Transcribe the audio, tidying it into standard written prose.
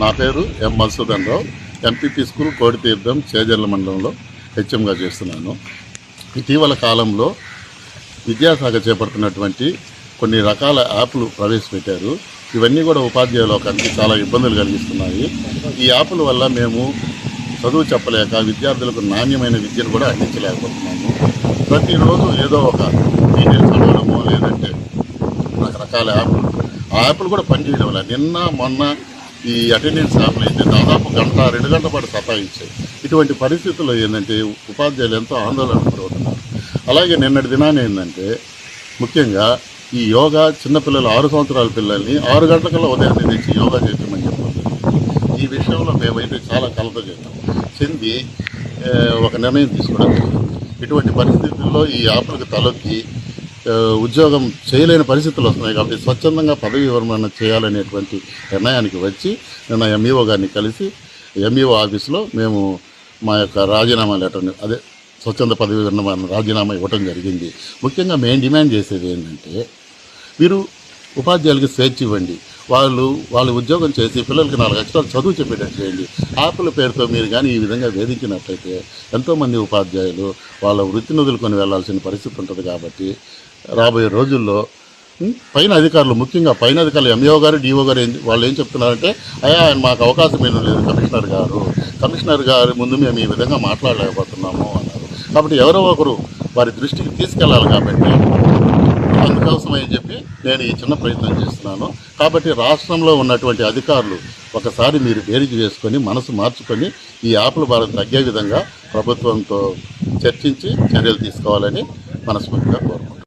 నా పేరు ఎం మధుసూదన్ రావు. MPP school కోడితీర్థం Chejarla మండలంలో హెచ్ఎంగా చేస్తున్నాను. ఇటీవల కాలంలో విద్యాశాఖ చేపడుతున్నటువంటి కొన్ని రకాల యాప్లు ప్రవేశపెట్టారు. ఇవన్నీ కూడా ఉపాధ్యాయ లోకానికి చాలా ఇబ్బందులు కలిగిస్తున్నాయి. ఈ యాప్ల వల్ల మేము చదువు చెప్పలేక విద్యార్థులకు నాణ్యమైన విద్యను కూడా అందించలేకపోతున్నాము. ప్రతిరోజు ఏదో ఒక డీటెయిల్స్ అడగడమో లేదంటే రకరకాల యాప్లు, ఆ యాప్లు కూడా పనిచేయడం వల్ల నిన్న మొన్న ఈ అటెండెన్స్ యాప్లు అయితే దాదాపు 1-2 గంటల పాటు సతాయించాయి. ఇటువంటి పరిస్థితుల్లో ఏంటంటే ఉపాధ్యాయులు ఎంతో ఆందోళన గురవుతున్నారు. అలాగే నిన్నటి దినాన్ని ఏంటంటే ముఖ్యంగా ఈ యోగా చిన్నపిల్లలు 6 సంవత్సరాల పిల్లల్ని 6 గంటలకల్లా ఉదయాన్నే తెచ్చి యోగా చేయమని చెప్పారు. ఈ విషయంలో మేమైతే చాలా కలత చెంది ఒక నిర్ణయం తీసుకోవడం జరిగింది. ఇటువంటి పరిస్థితుల్లో ఈ యాప్లకు తలొక్కి ఉద్యోగం చేయలేని పరిస్థితులు వస్తున్నాయి కాబట్టి స్వచ్ఛందంగా పదవి విరమణ చేయాలనేటువంటి నిర్ణయానికి వచ్చి నిన్న ఎంఈఓ గారిని కలిసి ఎంఈఓ ఆఫీస్లో మేము మా యొక్క రాజీనామా లెటర్ని స్వచ్ఛంద పదవి విరమణ రాజీనామా ఇవ్వటం జరిగింది. ముఖ్యంగా మేము డిమాండ్ చేసేది ఏంటంటే మీరు ఉపాధ్యాయులకి స్వేచ్ఛ ఇవ్వండి. వాళ్ళు ఉద్యోగం చేసి పిల్లలకి 4 అక్షరాలు చదువు చెప్పేటట్టు చేయండి. యాప్ల పేరుతో మీరు కానీ ఈ విధంగా వేధించినట్లయితే ఎంతోమంది ఉపాధ్యాయులు వాళ్ళ వృత్తిని వదులుకొని వెళ్లాల్సిన పరిస్థితి ఉంటుంది. కాబట్టి రాబోయే రోజుల్లో పైన అధికారులు, ముఖ్యంగా పైన అధికారులు ఎంఈఓ గారు, డిఓ గారు వాళ్ళు ఏం చెప్తున్నారంటే ఆయన మాకు అవకాశం ఏమీ లేదు, కమిషనర్ గారి ముందు మేము ఈ విధంగా మాట్లాడలేకపోతున్నాము అన్నారు. కాబట్టి ఎవరో ఒకరు వారి దృష్టికి తీసుకెళ్ళాలి. కాబట్టి అందుకోసం అని చెప్పి నేను ఈ చిన్న ప్రయత్నం చేస్తున్నాను. కాబట్టి రాష్ట్రంలో ఉన్నటువంటి అధికారులు ఒకసారి మీరు బేరీజు వేసుకొని మనసు మార్చుకొని ఈ యాప్ల భారం తగ్గే విధంగా ప్రభుత్వంతో చర్చించి చర్యలు తీసుకోవాలని మనస్ఫూర్తిగా కోరుకుంటున్నాను.